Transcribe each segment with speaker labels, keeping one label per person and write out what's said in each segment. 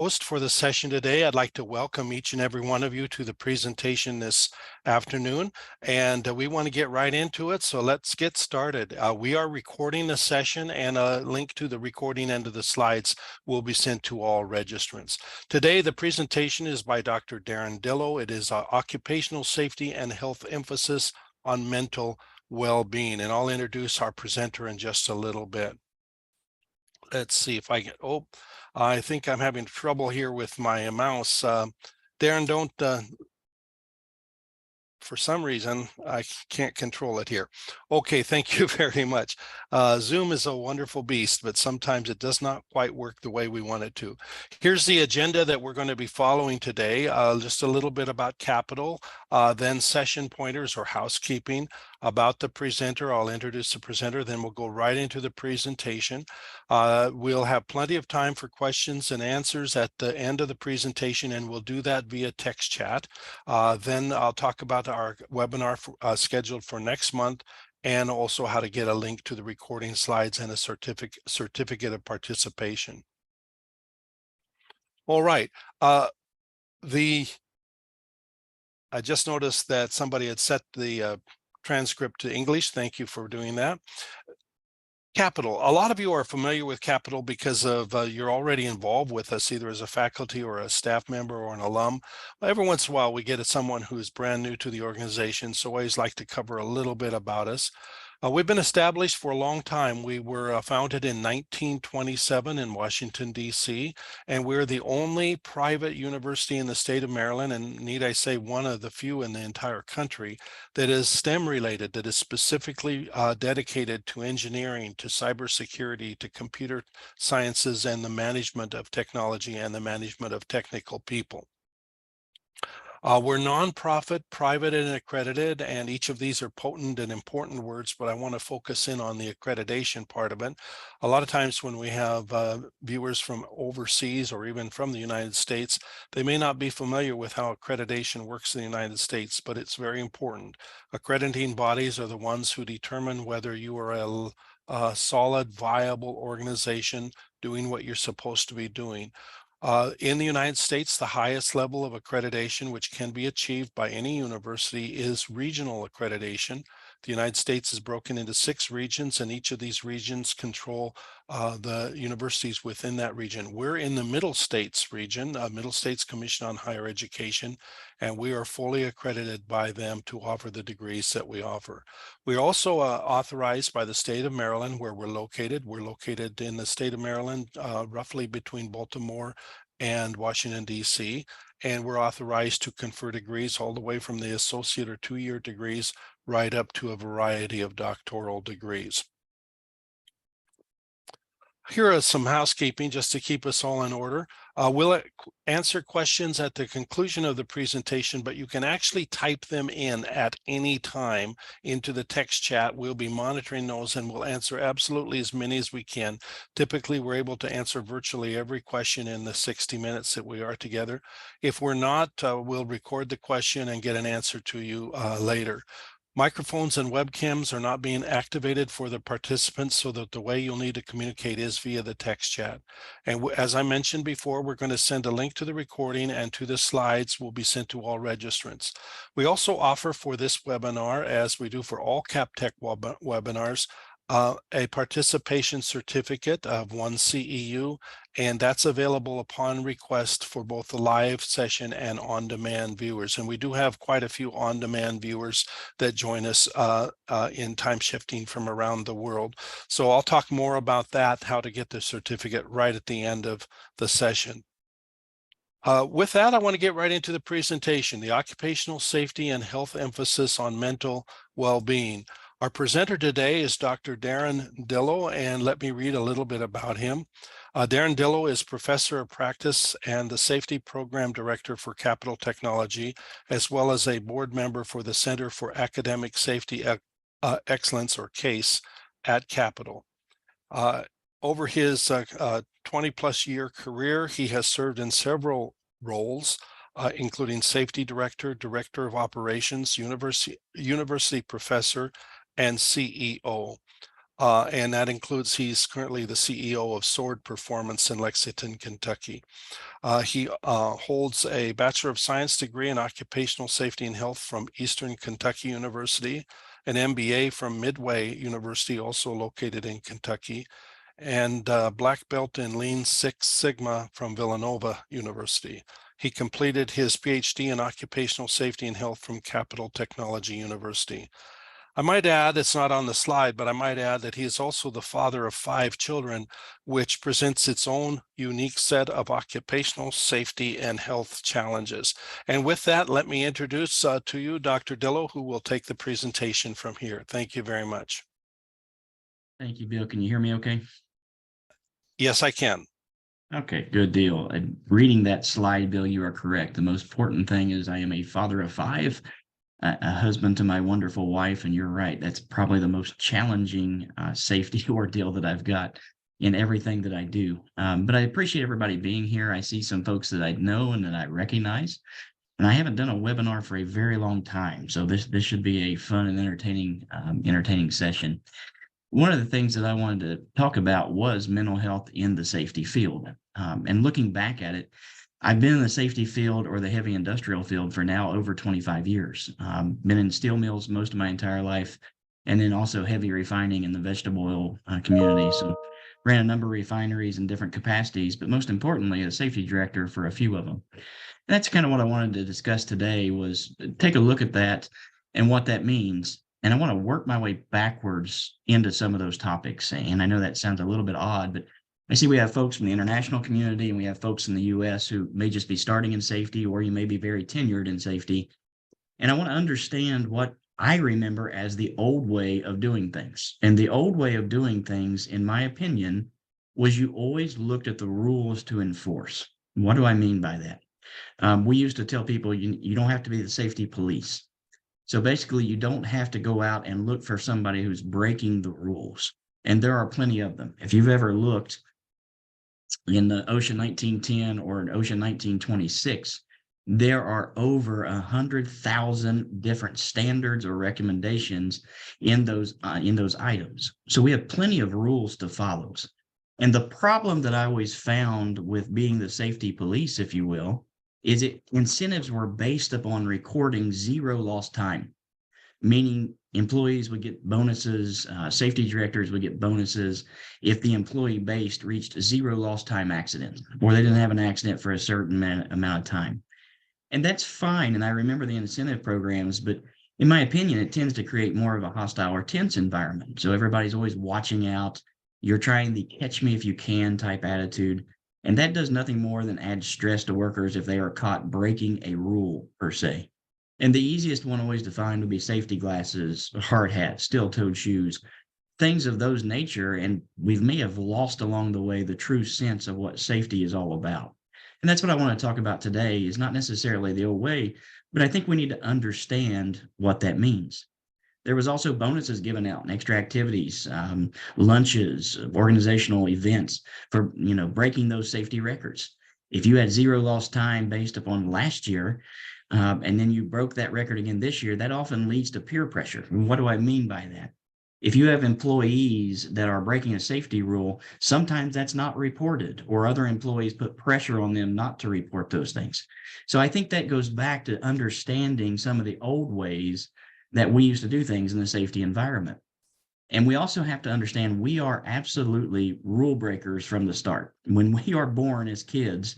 Speaker 1: host for the session today. I'd like to welcome each and every one of you to the presentation this afternoon, and we want to get right into it, so let's get started. We are recording the session, and a link to the recording and to the slides will be sent to all registrants. Today, the presentation is by Dr. Darin Dillow. It is Occupational Safety and Health Emphasis on Mental Well-Being, and I'll introduce our presenter in just a little bit. Let's see if I get, I think I'm having trouble here with my mouse. Darin, don't, for some reason, I can't control it here. Okay, thank you very much. Zoom is a wonderful beast, but sometimes it does not quite work the way we want it to. Here's the agenda that we're going to be following today. Just a little bit about Capital, then session pointers or housekeeping. About the presenter, I'll introduce the presenter, then we'll go right into the presentation. We'll have plenty of time for questions and answers at the end of the presentation, and we'll do that via text chat. Then I'll talk about our webinar scheduled for next month, and also how to get a link to the recording slides and a certificate of participation. All right. I just noticed that somebody had set the transcript to English. Thank you for doing that. Capital. A lot of you are familiar with Capital because of you're already involved with us, either as a faculty or a staff member or an alum. Every once in a while, we get someone who is brand new to the organization, so I always like to cover a little bit about us. We've been established for a long time. We were founded in 1927 in Washington, D.C., and we're the only private university in the state of Maryland, and need I say, one of the few in the entire country that is STEM related, that is specifically dedicated to engineering, to cybersecurity, to computer sciences, and the management of technology and the management of technical people. We're nonprofit, private, and accredited, and each of these are potent and important words, but I want to focus in on the accreditation part of it. A lot of times when we have viewers from overseas or even from the United States, they may not be familiar with how accreditation works in the United States, but it's very important. Accrediting bodies are the ones who determine whether you are a solid, viable organization doing what you're supposed to be doing. In the United States, the highest level of accreditation which can be achieved by any university is regional accreditation. The United States is broken into 6 regions, and each of these regions control the universities within that region. We're in the Middle States region, Middle States Commission on Higher Education, and we are fully accredited by them to offer the degrees that we offer. We're also authorized by the state of Maryland, where we're located. We're located in the state of Maryland, roughly between Baltimore and Washington, D.C., and we're authorized to confer degrees all the way from the associate or 2-year degrees right up to a variety of doctoral degrees. Here are some housekeeping just to keep us all in order. We'll answer questions at the conclusion of the presentation, but you can actually type them in at any time into the text chat. We'll be monitoring those, and we'll answer absolutely as many as we can. Typically, we're able to answer virtually every question in the 60 minutes that we are together. If we're not, we'll record the question and get an answer to you later. Microphones and webcams are not being activated for the participants, so that the way you'll need to communicate is via the text chat. And as I mentioned before, we're going to send a link to the recording, and to the slides will be sent to all registrants. We also offer for this webinar, as we do for all CapTech webinars, a participation certificate of 1 CEU, and that's available upon request for both the live session and on-demand viewers. And we do have quite a few on-demand viewers that join us in time shifting from around the world. So I'll talk more about that, how to get the certificate, right at the end of the session. With that, I want to get right into the presentation, the Occupational Safety and Health Emphasis on Mental Well-Being. Our presenter today is Dr. Darin Dillow, and let me read a little bit about him. Darin Dillow is Professor of Practice and the Safety Program Director for Capital Technology, as well as a board member for the Center for Academic Safety Excellence, or CASE, at Capital. Over his 20-plus year career, he has served in several roles, including Safety Director, Director of Operations, University Professor, and CEO. and that includes he's currently the CEO of Sword Performance in Lexington, Kentucky. He holds a Bachelor of Science degree in Occupational Safety and Health from Eastern Kentucky University, an MBA from Midway University, also located in Kentucky, and Black Belt in Lean Six Sigma from Villanova University. He completed his PhD in Occupational Safety and Health from Capital Technology University. I might add, it's not on the slide, but I might add that he is also the father of 5 children, which presents its own unique set of occupational safety and health challenges. And with that, let me introduce to you Dr. Dillow, who will take the presentation from here. Thank you very much.
Speaker 2: Thank you, Bill. Can you hear me okay?
Speaker 1: Yes, I can.
Speaker 2: Okay, good deal. And reading that slide, Bill, you are correct. The most important thing is I am a father of 5, a husband to my wonderful wife, and you're right. That's probably the most challenging safety ordeal that I've got in everything that I do. But I appreciate everybody being here. I see some folks that I know and that I recognize, and I haven't done a webinar for a very long time, so this should be a fun and entertaining session. One of the things that I wanted to talk about was mental health in the safety field. And looking back at it, I've been in the safety field or the heavy industrial field for now over 25 years. Been in steel mills most of my entire life, and then also heavy refining in the vegetable oil community. So ran a number of refineries in different capacities, but most importantly, a safety director for a few of them. And that's kind of what I wanted to discuss today, was take a look at that and what that means. And I want to work my way backwards into some of those topics. And I know that sounds a little bit odd, but I see we have folks from the international community and we have folks in the US who may just be starting in safety, or you may be very tenured in safety. And I want to understand what I remember as the old way of doing things. And the old way of doing things, in my opinion, was you always looked at the rules to enforce. What do I mean by that? We used to tell people you don't have to be the safety police. So basically, you don't have to go out and look for somebody who's breaking the rules. And there are plenty of them. If you've ever looked in the OSHA 1910 or OSHA 1926, there are over 100,000 different standards or recommendations in those items. So we have plenty of rules to follow. And the problem that I always found with being the safety police, if you will, is incentives were based upon recording 0 lost time, meaning employees would get bonuses, safety directors would get bonuses if the employee base reached 0 lost time accidents, or they didn't have an accident for a certain amount of time. And that's fine. And I remember the incentive programs, but in my opinion, it tends to create more of a hostile or tense environment. So everybody's always watching out. You're trying the catch me if you can type attitude. And that does nothing more than add stress to workers if they are caught breaking a rule, per se. And the easiest one always to find would be safety glasses, hard hats, steel-toed shoes, things of those nature. And we may have lost along the way the true sense of what safety is all about. And that's what I want to talk about today, is not necessarily the old way, but I think we need to understand what that means. There was also bonuses given out and extra activities, lunches, organizational events for, breaking those safety records. If you had 0 lost time based upon last year, and then you broke that record again this year, that often leads to peer pressure. And what do I mean by that? If you have employees that are breaking a safety rule, sometimes that's not reported, or other employees put pressure on them not to report those things. So I think that goes back to understanding some of the old ways that we used to do things in the safety environment. And we also have to understand we are absolutely rule breakers from the start. When we are born as kids,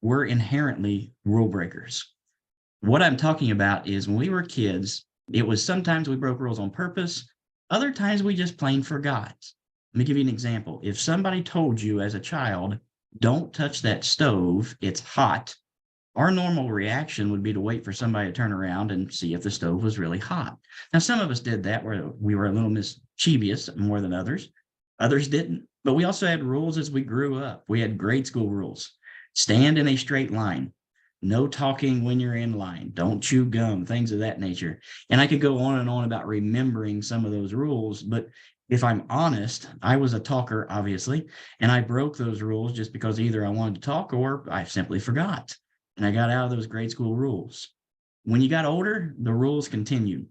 Speaker 2: we're inherently rule breakers. What I'm talking about is when we were kids, it was sometimes we broke rules on purpose. Other times we just plain forgot. Let me give you an example. If somebody told you as a child, don't touch that stove, it's hot, our normal reaction would be to wait for somebody to turn around and see if the stove was really hot. Now, some of us did that where we were a little mischievous more than others. Others didn't. But we also had rules as we grew up. We had grade school rules. Stand in a straight line. No talking when you're in line. Don't chew gum, things of that nature. And I could go on and on about remembering some of those rules. But if I'm honest, I was a talker, obviously, and I broke those rules just because either I wanted to talk or I simply forgot. And I got out of those grade school rules. When you got older, the rules continued.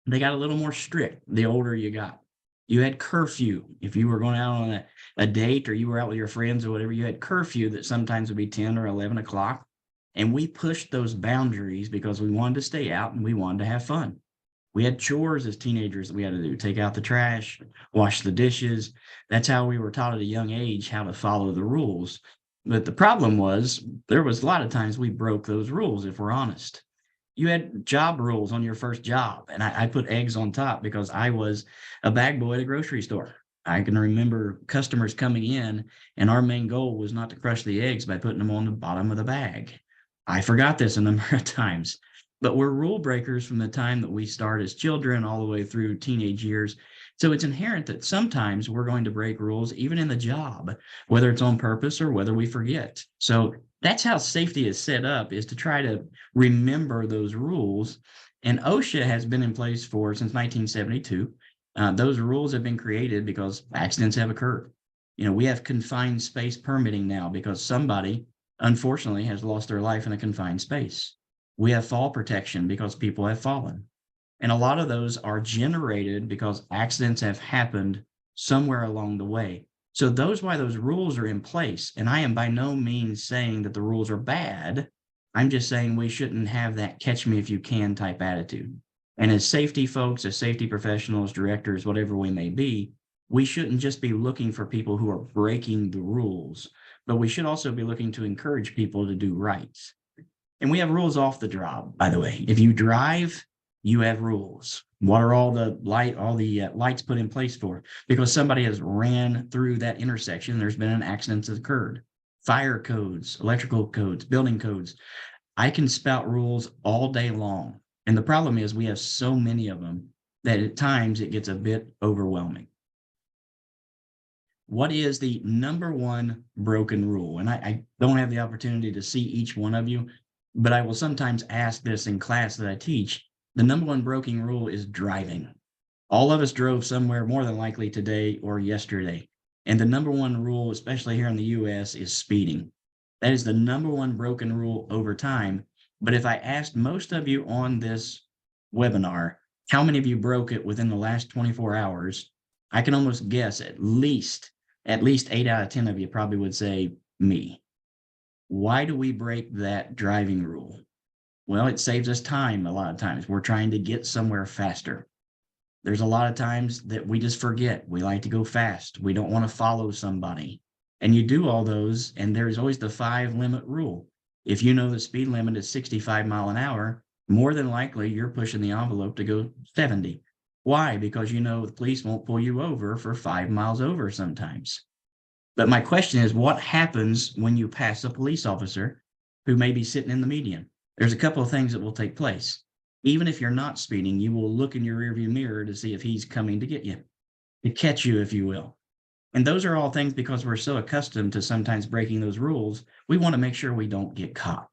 Speaker 2: They got a little more strict the older you got. You had curfew. If you were going out on a date or you were out with your friends or whatever, you had curfew that sometimes would be 10 or 11 o'clock. And we pushed those boundaries because we wanted to stay out and we wanted to have fun. We had chores as teenagers that we had to do, take out the trash, wash the dishes. That's how we were taught at a young age how to follow the rules. But the problem was there was a lot of times we broke those rules, if we're honest. You had job rules on your first job, and I put eggs on top because I was a bag boy at a grocery store. I can remember customers coming in, and our main goal was not to crush the eggs by putting them on the bottom of the bag. I forgot this a number of times, but we're rule breakers from the time that we start as children all the way through teenage years. So it's inherent that sometimes we're going to break rules, even in the job, whether it's on purpose or whether we forget. So that's how safety is set up, is to try to remember those rules. And OSHA has been in place since 1972. Those rules have been created because accidents have occurred. We have confined space permitting now because somebody, unfortunately, has lost their life in a confined space. We have fall protection because people have fallen. And a lot of those are generated because accidents have happened somewhere along the way. So why those rules are in place. And I am by no means saying that the rules are bad. I'm just saying we shouldn't have that catch me if you can type attitude. And as safety folks, as safety professionals, directors, whatever we may be, we shouldn't just be looking for people who are breaking the rules, but we should also be looking to encourage people to do right. And we have rules off the job, by the way. If you drive, you have rules. What are all the lights put in place for? Because somebody has ran through that intersection. There's been an accident that's occurred. Fire codes, electrical codes, building codes. I can spout rules all day long. And the problem is we have so many of them that at times it gets a bit overwhelming. What is the number one broken rule? And I don't have the opportunity to see each one of you, but I will sometimes ask this in class that I teach. The number one broken rule is driving. All of us drove somewhere more than likely today or yesterday. And the number one rule, especially here in the US, is speeding. That is the number one broken rule over time. But if I asked most of you on this webinar, how many of you broke it within the last 24 hours, I can almost guess at least 8 out of 10 of you probably would say me. Why do we break that driving rule? Well, it saves us time a lot of times. We're trying to get somewhere faster. There's a lot of times that we just forget. We like to go fast. We don't want to follow somebody. And you do all those, and there's always the 5-limit rule. If you know the speed limit is 65 miles an hour, more than likely you're pushing the envelope to go 70. Why? Because you know the police won't pull you over for 5 miles over sometimes. But my question is, what happens when you pass a police officer who may be sitting in the median? There's a couple of things that will take place. Even if you're not speeding, you will look in your rearview mirror to see if he's coming to get you, to catch you, if you will. And those are all things because we're so accustomed to sometimes breaking those rules, we want to make sure we don't get caught.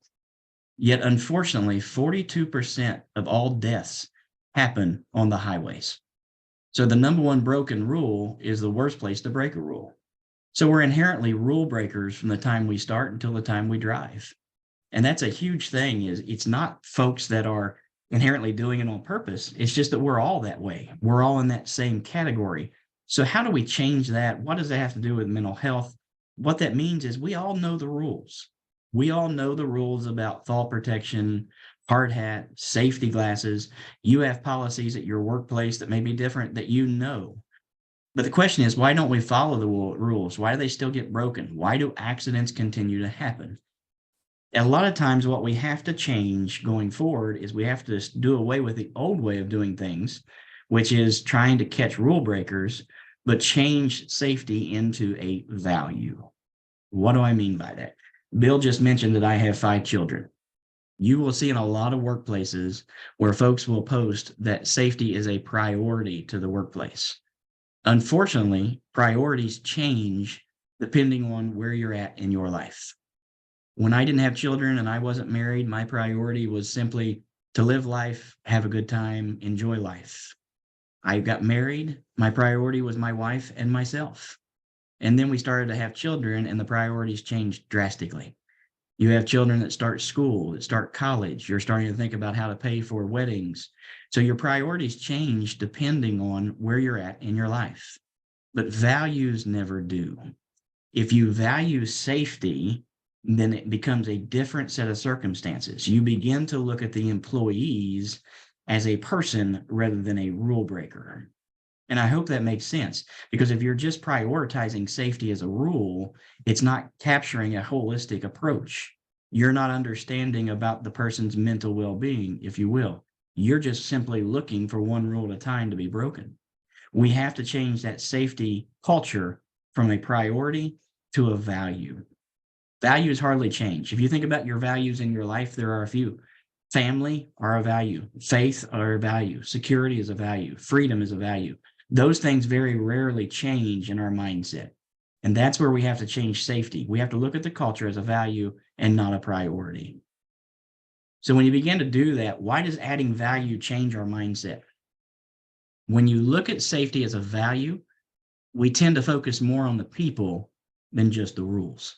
Speaker 2: Yet, unfortunately, 42% of all deaths happen on the highways. So the number one broken rule is the worst place to break a rule. So we're inherently rule breakers from the time we start until the time we drive. And that's a huge thing. Is it's not folks that are inherently doing it on purpose. It's just that we're all that way. We're all in that same category. So how do we change that? What does that have to do with mental health? What that means is we all know the rules. We all know the rules about fall protection, hard hat, safety glasses. You have policies at your workplace that may be different that you know. But the question is, why don't we follow the rules? Why do they still get broken? Why do accidents continue to happen? And a lot of times what we have to change going forward is we have to do away with the old way of doing things, which is trying to catch rule breakers, but change safety into a value. What do I mean by that? Bill just mentioned that I have 5 children. You will see in a lot of workplaces where folks will post that safety is a priority to the workplace. Unfortunately, priorities change depending on where you're at in your life. When I didn't have children and I wasn't married, my priority was simply to live life, have a good time, enjoy life. I got married. My priority was my wife and myself. And then we started to have children and the priorities changed drastically. You have children that start school, that start college. You're starting to think about how to pay for weddings. So your priorities change depending on where you're at in your life. But values never do. If you value safety, then it becomes a different set of circumstances. You begin to look at the employees as a person rather than a rule breaker. And I hope that makes sense, because if you're just prioritizing safety as a rule, it's not capturing a holistic approach. You're not understanding about the person's mental well-being, if you will. You're just simply looking for one rule at a time to be broken. We have to change that safety culture from a priority to a value. Values hardly change. If you think about your values in your life, there are a few. Family are a value. Faith are a value. Security is a value. Freedom is a value. Those things very rarely change in our mindset. And that's where we have to change safety. We have to look at the culture as a value and not a priority. So when you begin to do that, why does adding value change our mindset? When you look at safety as a value, we tend to focus more on the people than just the rules.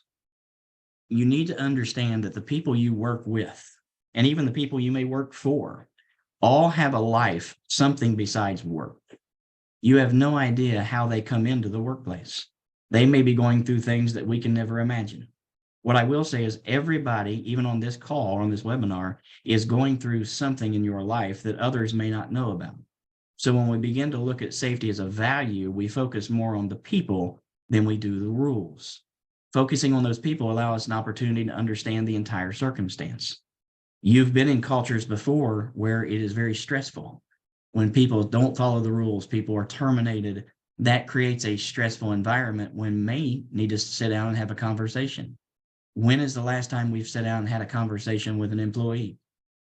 Speaker 2: You need to understand that the people you work with, and even the people you may work for, all have a life, something besides work. You have no idea how they come into the workplace. They may be going through things that we can never imagine. What I will say is everybody, even on this call or on this webinar, is going through something in your life that others may not know about. So when we begin to look at safety as a value, we focus more on the people than we do the rules. Focusing on those people allows us an opportunity to understand the entire circumstance. You've been in cultures before where it is very stressful. When people don't follow the rules, people are terminated. That creates a stressful environment when may need to sit down and have a conversation. When is the last time we've sat down and had a conversation with an employee,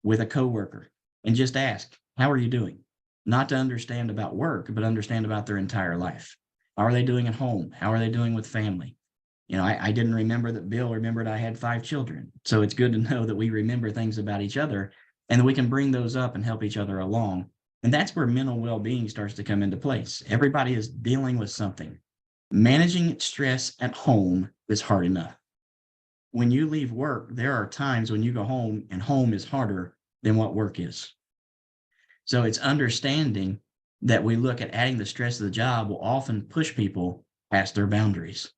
Speaker 2: with a coworker, and just ask, how are you doing? Not to understand about work, but understand about their entire life. How are they doing at home? How are they doing with family? You know, I didn't remember that Bill remembered I had 5 children. So it's good to know that we remember things about each other and that we can bring those up and help each other along. And that's where mental well-being starts to come into place. Everybody is dealing with something. Managing stress at home is hard enough. When you leave work, there are times when you go home and home is harder than what work is. So it's understanding that we look at adding the stress of the job will often push people past their boundaries.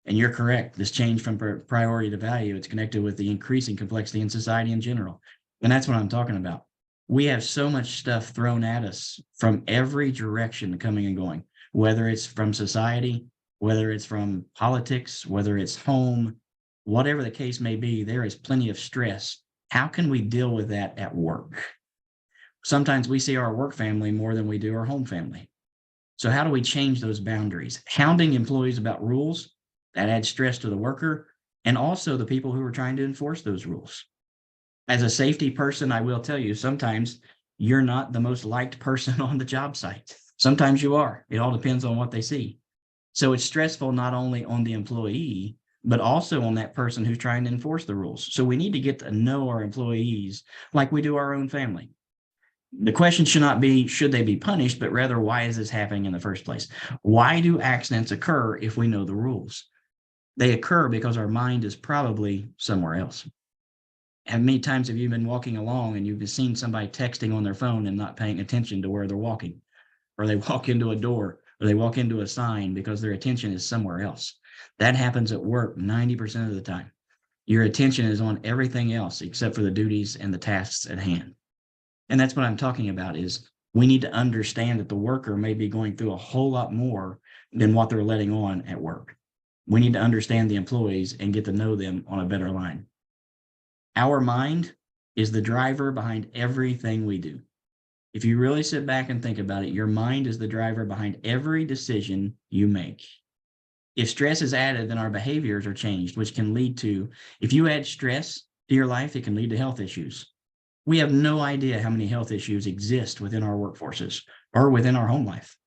Speaker 2: And you're correct. This change from priority to value, it's connected with the increasing complexity in society in general. And that's what I'm talking about. We have so much stuff thrown at us from every direction coming and going, whether it's from society, whether it's from politics, whether it's home, whatever the case may be, there is plenty of stress. How can we deal with that at work? Sometimes we see our work family more than we do our home family. So how do we change those boundaries? Hounding employees about rules, that adds stress to the worker and also the people who are trying to enforce those rules. As a safety person, I will tell you, sometimes you're not the most liked person on the job site. Sometimes you are. It all depends on what they see. So it's stressful not only on the employee, but also on that person who's trying to enforce the rules. So we need to get to know our employees like we do our own family. The question should not be, should they be punished, but rather, why is this happening in the first place? Why do accidents occur if we know the rules? They occur because our mind is probably somewhere else. How many times have you been walking along and you've seen somebody texting on their phone and not paying attention to where they're walking? Or they walk into a door or they walk into a sign because their attention is somewhere else. That happens at work 90% of the time. Your attention is on everything else except for the duties and the tasks at hand. And that's what I'm talking about is we need to understand that the worker may be going through a whole lot more than what they're letting on at work. We need to understand the employees and get to know them on a better line. Our mind is the driver behind everything we do. If you really sit back and think about it, your mind is the driver behind every decision you make. If stress is added, then our behaviors are changed, which can lead to, if you add stress to your life, it can lead to health issues. We have no idea how many health issues exist within our workforces or within our home life.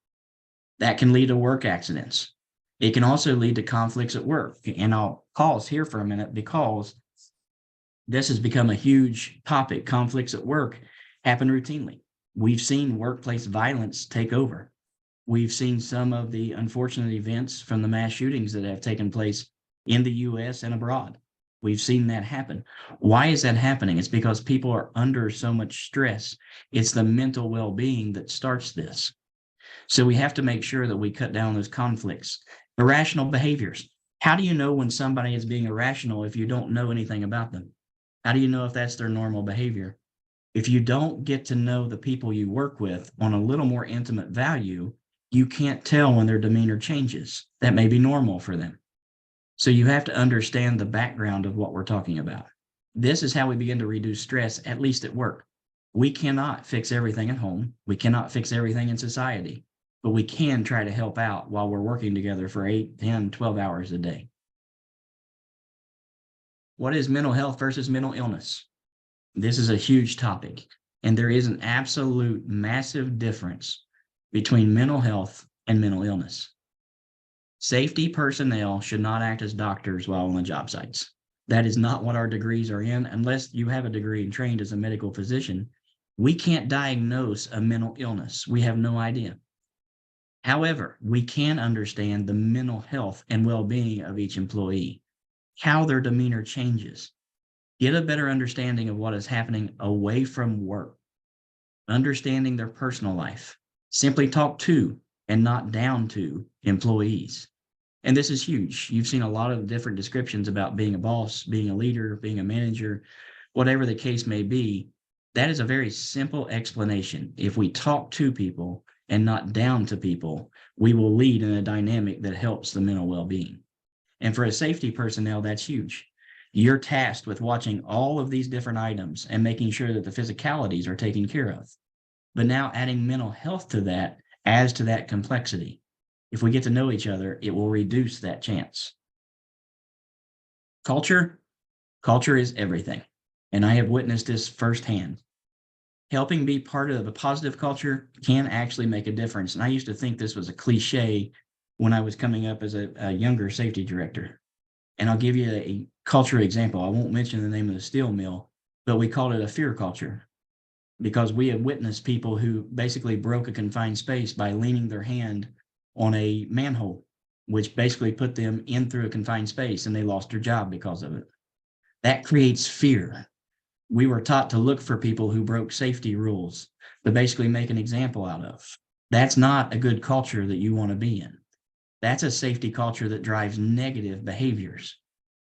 Speaker 2: That can lead to work accidents. It can also lead to conflicts at work. And I'll pause here for a minute because this has become a huge topic. Conflicts at work happen routinely. We've seen workplace violence take over. We've seen some of the unfortunate events from the mass shootings that have taken place in the US and abroad. We've seen that happen. Why is that happening? It's because people are under so much stress. It's the mental well-being that starts this. So we have to make sure that we cut down those conflicts. Irrational behaviors. How do you know when somebody is being irrational if you don't know anything about them? How do you know if that's their normal behavior? If you don't get to know the people you work with on a little more intimate value, you can't tell when their demeanor changes. That may be normal for them. So you have to understand the background of what we're talking about. This is how we begin to reduce stress, at least at work. We cannot fix everything at home. We cannot fix everything in society, but we can try to help out while we're working together for 8, 10, 12 hours a day. What is mental health versus mental illness? This is a huge topic, and there is an absolute massive difference between mental health and mental illness. Safety personnel should not act as doctors while on the job sites. That is not what our degrees are in. Unless you have a degree and trained as a medical physician, we can't diagnose a mental illness. We have no idea. However, we can understand the mental health and well-being of each employee, how their demeanor changes, get a better understanding of what is happening away from work, understanding their personal life, simply talk to and not down to employees. And this is huge. You've seen a lot of different descriptions about being a boss, being a leader, being a manager, whatever the case may be. That is a very simple explanation. If we talk to people and not down to people, we will lead in a dynamic that helps the mental well-being. And for a safety personnel, that's huge. You're tasked with watching all of these different items and making sure that the physicalities are taken care of. But now adding mental health to that adds to that complexity. If we get to know each other, it will reduce that chance. Culture is everything. And I have witnessed this firsthand. Helping be part of a positive culture can actually make a difference. And I used to think this was a cliche when I was coming up as a younger safety director. And I'll give you a culture example. I won't mention the name of the steel mill, but we called it a fear culture because we had witnessed people who basically broke a confined space by leaning their hand on a manhole, which basically put them in through a confined space, and they lost their job because of it. That creates fear. We were taught to look for people who broke safety rules to basically make an example out of. That's not a good culture that you want to be in. That's a safety culture that drives negative behaviors.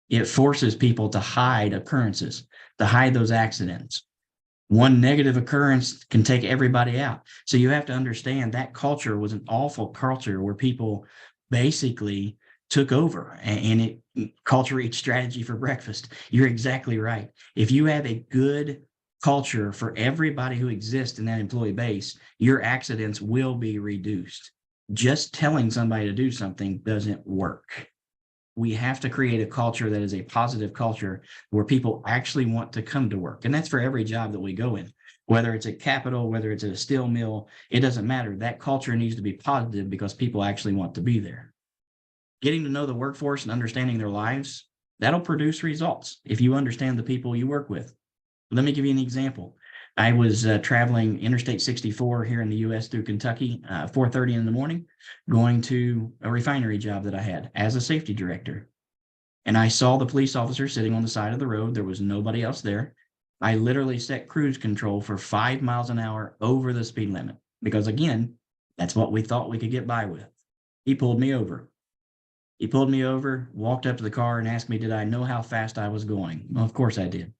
Speaker 2: It forces people to hide occurrences, to hide those accidents. One negative occurrence can take everybody out. So you have to understand that culture was an awful culture where people basically took over, and culture eats strategy for breakfast. You're exactly right. If you have a good culture for everybody who exists in that employee base, your accidents will be reduced. Just telling somebody to do something doesn't work. We have to create a culture that is a positive culture where people actually want to come to work. And that's for every job that we go in, whether it's at Capitol, whether it's at a steel mill, it doesn't matter. That culture needs to be positive because people actually want to be there. Getting to know the workforce and understanding their lives, that'll produce results if you understand the people you work with. Let me give you an example. I was traveling Interstate 64 here in the U.S. through Kentucky, 4:30 in the morning, going to a refinery job that I had as a safety director. And I saw the police officer sitting on the side of the road. There was nobody else there. I literally set cruise control for 5 miles an hour over the speed limit because, again, that's what we thought we could get by with. He pulled me over. Walked up to the car and asked me, did I know how fast I was going? Well, of course I did.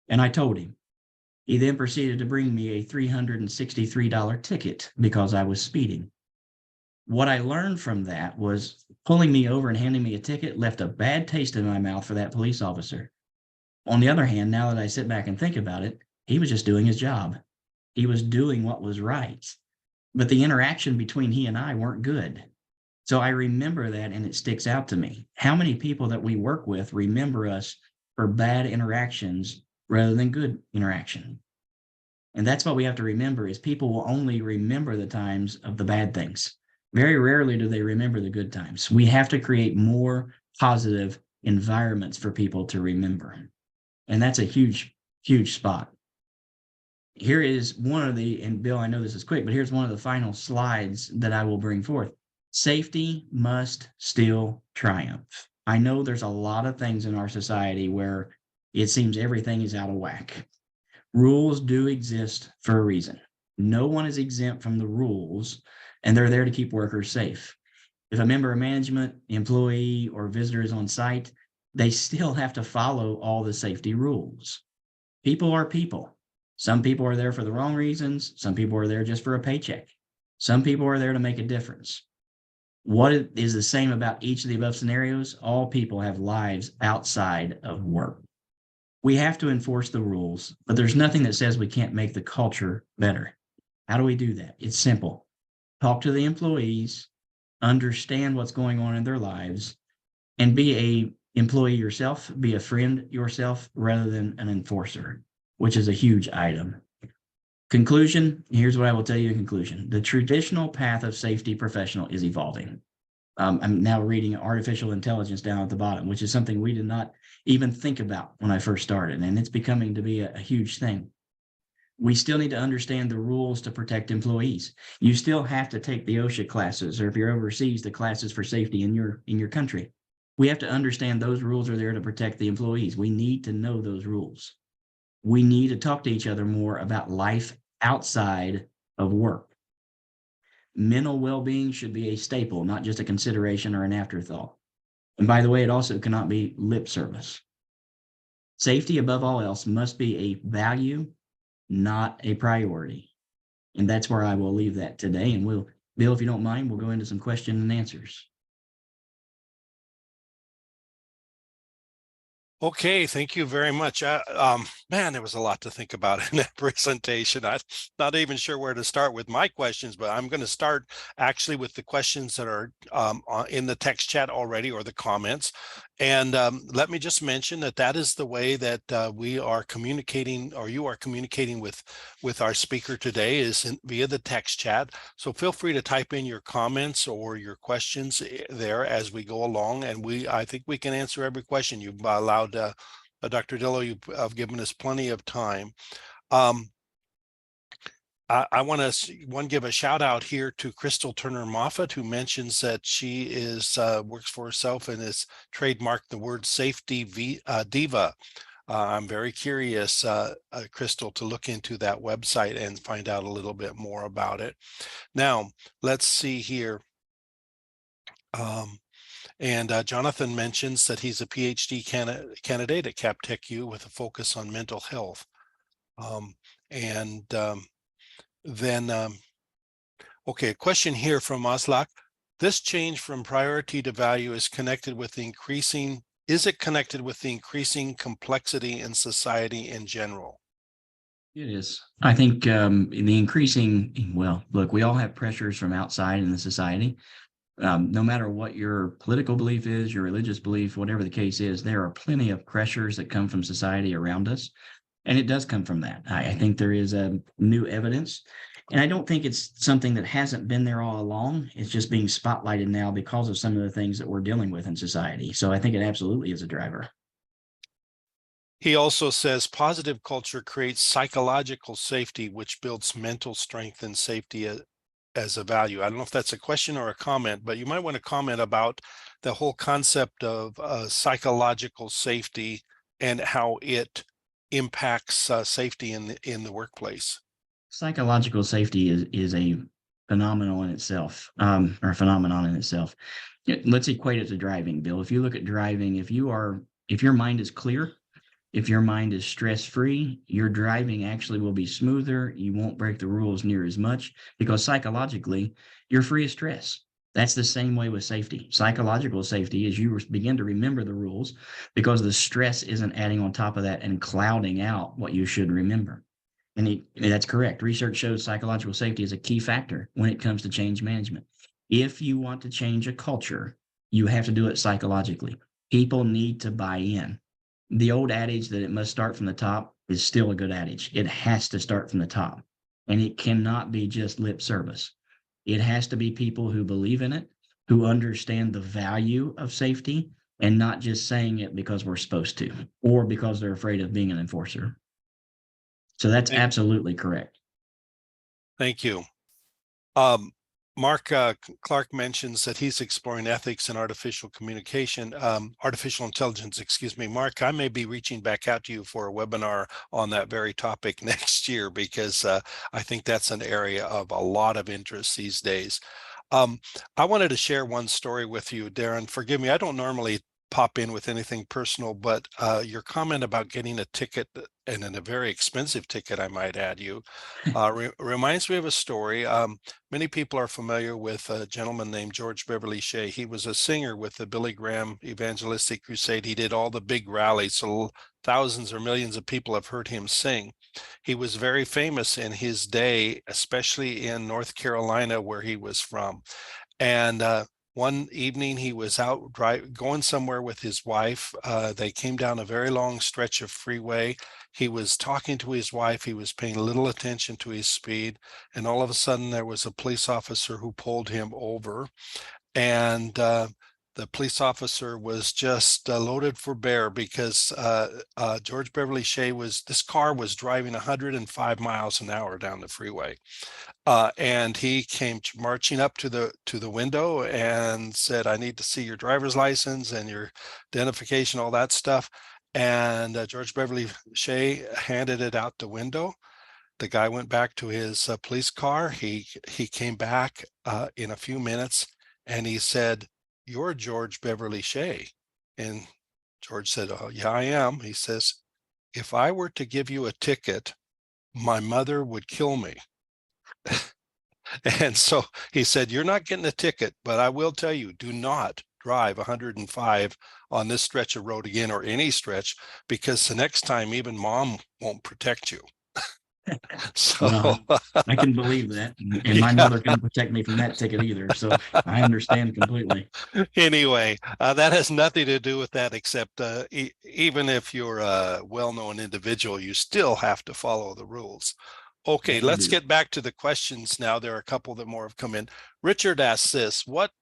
Speaker 2: And I told him. He then proceeded to bring me a $363 ticket because I was speeding. What I learned from that was pulling me over and handing me a ticket left a bad taste in my mouth for that police officer. On the other hand, now that I sit back and think about it, he was just doing his job. He was doing what was right. But the interaction between he and I weren't good. So I remember that, and it sticks out to me. How many people that we work with remember us for bad interactions rather than good interaction? And that's what we have to remember is people will only remember the times of the bad things. Very rarely do they remember the good times. We have to create more positive environments for people to remember. And that's a huge, huge spot. Here is one of the, and Bill, I know this is quick, but here's one of the final slides that I will bring forth. Safety must still triumph. I know there's a lot of things in our society where it seems everything is out of whack. Rules do exist for a reason. No one is exempt from the rules, and they're there to keep workers safe. If a member of management, employee, or visitor is on site, they still have to follow all the safety rules. People are people. Some people are there for the wrong reasons. Some people are there just for a paycheck. Some people are there to make a difference. What is the same about each of the above scenarios? All people have lives outside of work. We have to enforce the rules, but there's nothing that says we can't make the culture better. How do we do that? It's simple. Talk to the employees, understand what's going on in their lives, and be a employee yourself, be a friend yourself rather than an enforcer, which is a huge item. Conclusion, here's what I will tell you in conclusion. The traditional path of safety professional is evolving. I'm now reading artificial intelligence down at the bottom, which is something we did not even think about when I first started, and it's becoming to be a huge thing. We still need to understand the rules to protect employees. You still have to take the OSHA classes, or if you're overseas, the classes for safety in your country. We have to understand those rules are there to protect the employees. We need to know those rules. We need to talk to each other more about life outside of work. Mental well-being should be a staple, not just a consideration or an afterthought. And by the way, it also cannot be lip service. Safety above all else must be a value, not a priority. And that's where I will leave that today. And Bill, if you don't mind, we'll go into some question and answers.
Speaker 1: Okay, thank you very much. Man, there was a lot to think about in that presentation. I'm not even sure where to start with my questions, but I'm going to start actually with the questions that are in the text chat already, or the comments. And let me just mention that is the way that we are communicating, or you are communicating with our speaker today, is via the text chat. So feel free to type in your comments or your questions there as we go along, and I think we can answer every question. You've allowed Dr. Dillow, you've given us plenty of time. I want to give a shout out here to Crystal Turner Moffat, who mentions that she works for herself and has trademarked the word safety diva. I'm very curious, Crystal, to look into that website and find out a little bit more about it. Now, let's see here. And Jonathan mentions that he's a PhD candidate at CapTechU with a focus on mental health. Okay, a question here from Aslak. This change from priority to value is connected with the increasing complexity in society in general?
Speaker 2: It is. I think the increasing, well, look, we all have pressures from outside in the society. No matter what your political belief is, your religious belief, whatever the case is, there are plenty of pressures that come from society around us. And it does come from that. I think there is new evidence. And I don't think it's something that hasn't been there all along. It's just being spotlighted now because of some of the things that we're dealing with in society. So I think it absolutely is a driver.
Speaker 1: He also says positive culture creates psychological safety, which builds mental strength and safety as a value. I don't know if that's a question or a comment, but you might want to comment about the whole concept of psychological safety and how it impacts safety in the workplace.
Speaker 2: Psychological safety is a phenomenon in itself, or a phenomenon in itself. Let's equate it to driving, Bill. If you look at driving, if your mind is clear, if your mind is stress-free, your driving actually will be smoother. You won't break the rules near as much because psychologically, you're free of stress. That's the same way with safety. Psychological safety is you begin to remember the rules because the stress isn't adding on top of that and clouding out what you should remember. And that's correct. Research shows psychological safety is a key factor when it comes to change management. If you want to change a culture, you have to do it psychologically. People need to buy in. The old adage that it must start from the top is still a good adage. It has to start from the top, and it cannot be just lip service. It has to be people who believe in it, who understand the value of safety, and not just saying it because we're supposed to, or because they're afraid of being an enforcer. So that's absolutely correct.
Speaker 1: Thank you. Mark Clark mentions that he's exploring ethics in artificial communication, artificial intelligence, excuse me. Mark, I may be reaching back out to you for a webinar on that very topic next year, because I think that's an area of a lot of interest these days. I wanted to share one story with you, Darin. Forgive me, I don't normally pop in with anything personal, but your comment about getting a ticket, and in a very expensive ticket, I might add you, reminds me of a story. Many people are familiar with a gentleman named George Beverly Shea. He was a singer with the Billy Graham Evangelistic Crusade. He did all the big rallies, so thousands or millions of people have heard him sing. He was very famous in his day, especially in North Carolina, where he was from. And one evening he was out going somewhere with his wife. They came down a very long stretch of freeway. He was talking to his wife. He was paying little attention to his speed. And all of a sudden there was a police officer who pulled him over. And the police officer was just loaded for bear, because George Beverly Shea this car was driving 105 miles an hour down the freeway. And he came marching up to the window and said, "I need to see your driver's license and your identification, all that stuff." And George Beverly Shea handed it out the window. The guy went back to his police car. He came back in a few minutes, and he said, "You're George Beverly Shea." And George said, "Oh, yeah, I am." He says, "If I were to give you a ticket, my mother would kill me." And so he said, "You're not getting a ticket, but I will tell you, do not drive 105 on this stretch of road again, or any stretch, because the next time even mom won't protect you." So
Speaker 2: Well, I can believe that. And my
Speaker 1: yeah.
Speaker 2: mother couldn't protect me from that ticket either. So I understand completely.
Speaker 1: Anyway, that has nothing to do with that, except even if you're a well-known individual, you still have to follow the rules. Okay,
Speaker 2: Yes, we
Speaker 1: let's
Speaker 2: do.
Speaker 1: get back to the questions now. There are a couple that more have come in. Richard asks this: what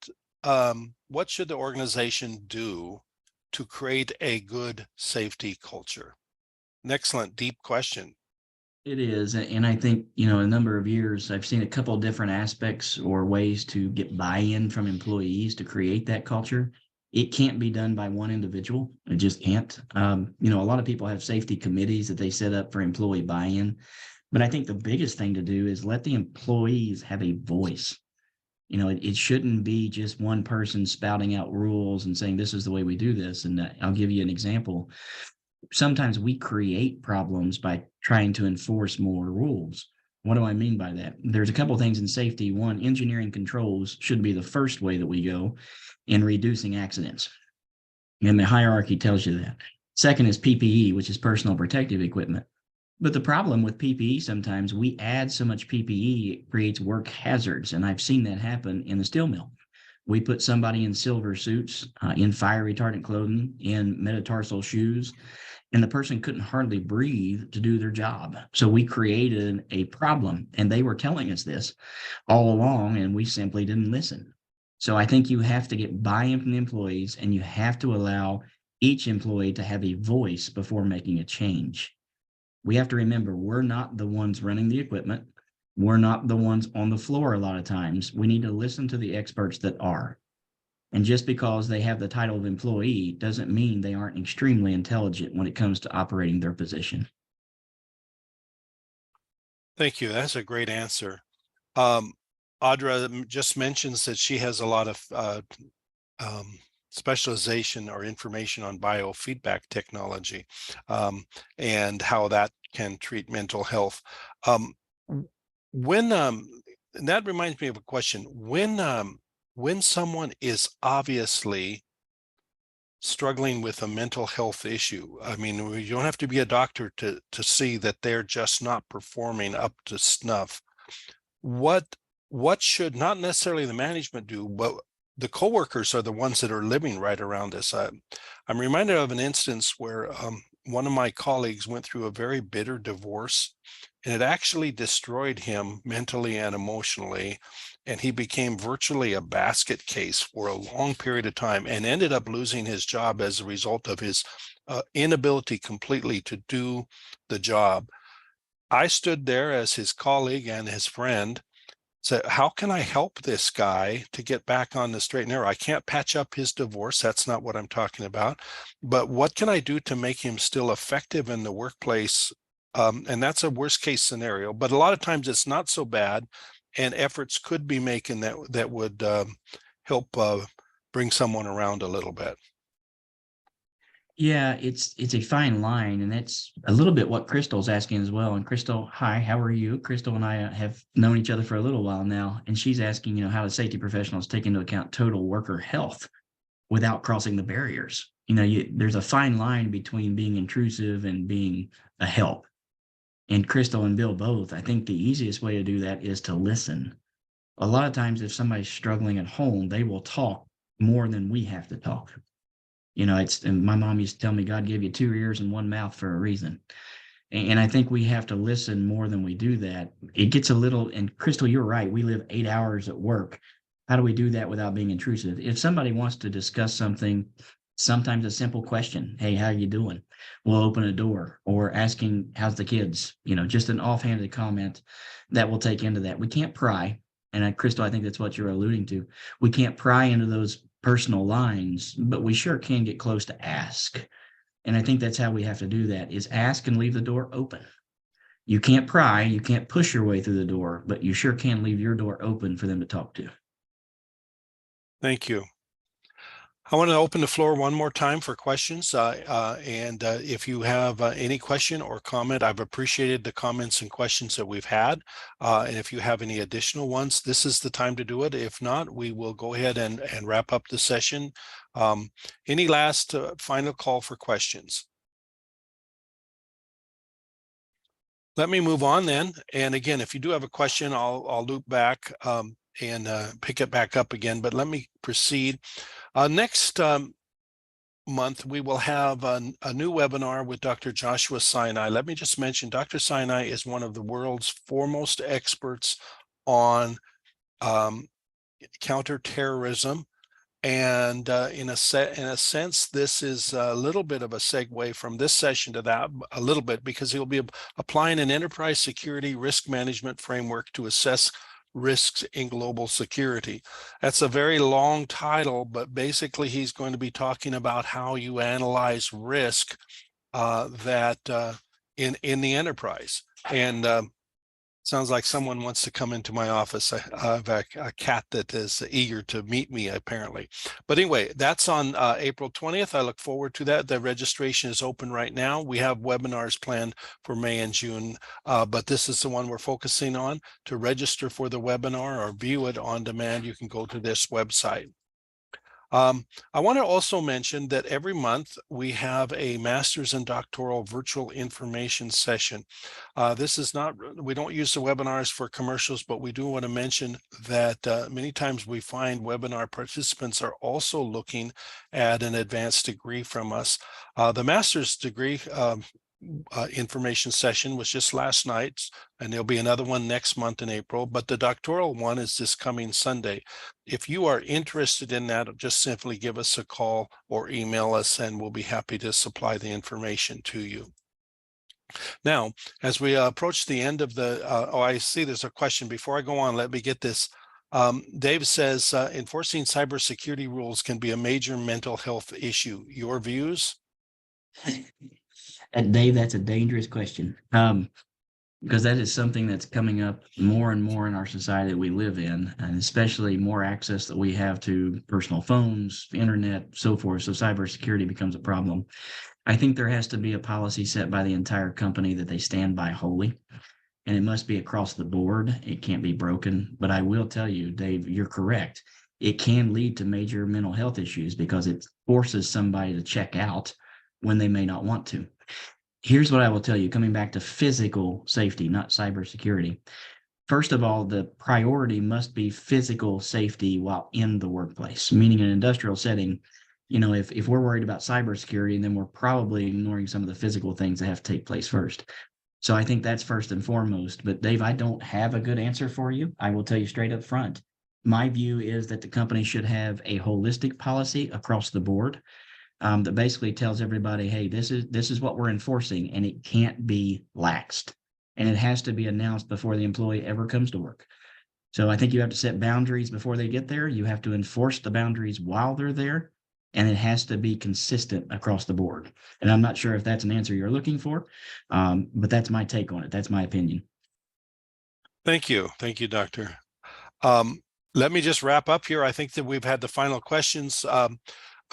Speaker 1: should the organization do to create a good safety culture? An excellent, deep question.
Speaker 2: It is. And I think, a number of years, I've seen a couple of different aspects or ways to get buy-in from employees to create that culture. It can't be done by one individual. It just can't. A lot of people have safety committees that they set up for employee buy-in. But I think the biggest thing to do is let the employees have a voice. It shouldn't be just one person spouting out rules and saying, this is the way we do this. And I'll give you an example. Sometimes we create problems by trying to enforce more rules. What do I mean by that? There's a couple of things in safety. One, engineering controls should be the first way that we go in reducing accidents. And the hierarchy tells you that. Second is PPE, which is personal protective equipment. But the problem with PPE, sometimes we add so much PPE, it creates work hazards. And I've seen that happen in the steel mill. We put somebody in silver suits, in fire retardant clothing, in metatarsal shoes, and the person couldn't hardly breathe to do their job. So we created a problem, and they were telling us this all along, and we simply didn't listen. So I think you have to get buy-in from the employees, and you have to allow each employee to have a voice before making a change. We have to remember, we're not the ones running the equipment. We're not the ones on the floor a lot of times. We need to listen to the experts that are. And just because they have the title of employee doesn't mean they aren't extremely intelligent when it comes to operating their position.
Speaker 1: Thank you. That's a great answer. Audra just mentions that she has a lot of specialization or information on biofeedback technology, and how that can treat mental health. When and that reminds me of a question. When someone is obviously struggling with a mental health issue, I mean, you don't have to be a doctor to see that they're just not performing up to snuff. What should not necessarily the management do, but the coworkers are the ones that are living right around us. I'm reminded of an instance where one of my colleagues went through a very bitter divorce, and it actually destroyed him mentally and emotionally. And he became virtually a basket case for a long period of time, and ended up losing his job as a result of his inability completely to do the job. I stood there as his colleague and his friend, So how can I help this guy to get back on the straight and narrow? I can't patch up his divorce. That's not what I'm talking about. But what can I do to make him still effective in the workplace? And that's a worst case scenario. But a lot of times it's not so bad, and efforts could be making that would help bring someone around a little bit.
Speaker 2: Yeah, it's a fine line, and that's a little bit what Crystal's asking as well. And Crystal, hi, how are you? Crystal and I have known each other for a little while now, and she's asking, how do safety professionals take into account total worker health without crossing the barriers? There's a fine line between being intrusive and being a help. And Crystal and Bill both, I think the easiest way to do that is to listen. A lot of times, if somebody's struggling at home, they will talk more than we have to talk. And my mom used to tell me God gave you two ears and one mouth for a reason. And I think we have to listen more than we do that. It gets a little, and Crystal, you're right. We live 8 hours at work. How do we do that without being intrusive? If somebody wants to discuss something, sometimes a simple question, hey, how you doing? We'll open a door, or asking, how's the kids? Just an offhanded comment that will take into that. We can't pry. And Crystal, I think that's what you're alluding to. We can't pry into those personal lines, but we sure can get close to ask. And I think that's how we have to do that, is ask and leave the door open. You can't pry, you can't push your way through the door, but you sure can leave your door open for them to talk to.
Speaker 1: Thank you. I want to open the floor one more time for questions. And if you have any question or comment, I've appreciated the comments and questions that we've had. And if you have any additional ones, this is the time to do it. If not, we will go ahead and wrap up the session. Any last final call for questions? Let me move on then. And again, if you do have a question, I'll loop back and pick it back up again. But let me proceed. Next month, we will have a new webinar with Dr. Joshua Sinai. Let me just mention, Dr. Sinai is one of the world's foremost experts on counterterrorism. And in a sense, this is a little bit of a segue from this session to that, a little bit, because he'll be applying an enterprise security risk management framework to assess risks in global security. That's a very long title, but basically he's going to be talking about how you analyze risk that in the enterprise. And sounds like someone wants to come into my office. I have a cat that is eager to meet me, apparently. But anyway, that's on April 20th. I look forward to that. The registration is open right now. We have webinars planned for May and June, but this is the one we're focusing on. To register for the webinar or view it on demand, you can go to this website. I want to also mention that every month we have a master's and doctoral virtual information session. This is not, we don't use the webinars for commercials, but we do want to mention that many times we find webinar participants are also looking at an advanced degree from us. The master's degree information session was just last night, and there'll be another one next month in April, but the doctoral one is this coming Sunday. If you are interested in that, just simply give us a call or email us, and we'll be happy to supply the information to you. Now, as we approach the end of the, I see there's a question. Before I go on, let me get this. Dave says, enforcing cybersecurity rules can be a major mental health issue. Your views?
Speaker 2: And Dave, that's a dangerous question, because that is something that's coming up more and more in our society that we live in, and especially more access that we have to personal phones, internet, so forth. So cybersecurity becomes a problem. I think there has to be a policy set by the entire company that they stand by wholly, and it must be across the board. It can't be broken. But I will tell you, Dave, you're correct. It can lead to major mental health issues because it forces somebody to check out when they may not want to. Here's what I will tell you, coming back to physical safety, not cybersecurity. First of all, the priority must be physical safety while in the workplace, meaning in an industrial setting. If we're worried about cybersecurity, then we're probably ignoring some of the physical things that have to take place first. So I think that's first and foremost. But Dave, I don't have a good answer for you. I will tell you straight up front. My view is that the company should have a holistic policy across the board. That basically tells everybody, hey, this is what we're enforcing, and it can't be laxed. And it has to be announced before the employee ever comes to work. So I think you have to set boundaries before they get there. You have to enforce the boundaries while they're there, and it has to be consistent across the board. And I'm not sure if that's an answer you're looking for, but that's my take on it. That's my opinion.
Speaker 1: Thank you. Thank you, Doctor. Let me just wrap up here. I think that we've had the final questions.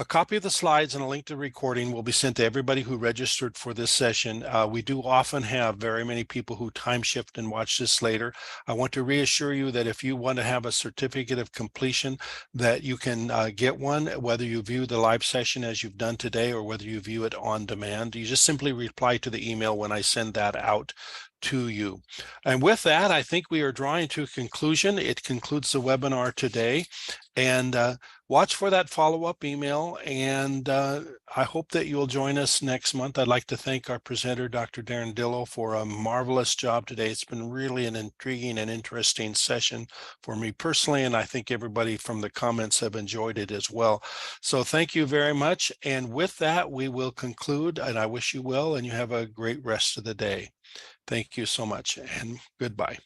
Speaker 1: A copy of the slides and a link to the recording will be sent to everybody who registered for this session. We do often have very many people who time shift and watch this later. I want to reassure you that if you want to have a certificate of completion, that you can get one, whether you view the live session as you've done today or whether you view it on demand. You just simply reply to the email when I send that out to you. And with that, I think we are drawing to a conclusion. It concludes the webinar today. And watch for that follow-up email. And I hope that you'll join us next month. I'd like to thank our presenter, Dr. Darin Dillow, for a marvelous job today. It's been really an intriguing and interesting session for me personally, and I think everybody from the comments have enjoyed it as well. So thank you very much. And with that, we will conclude, and I wish you well, and you have a great rest of the day. Thank you so much, and goodbye.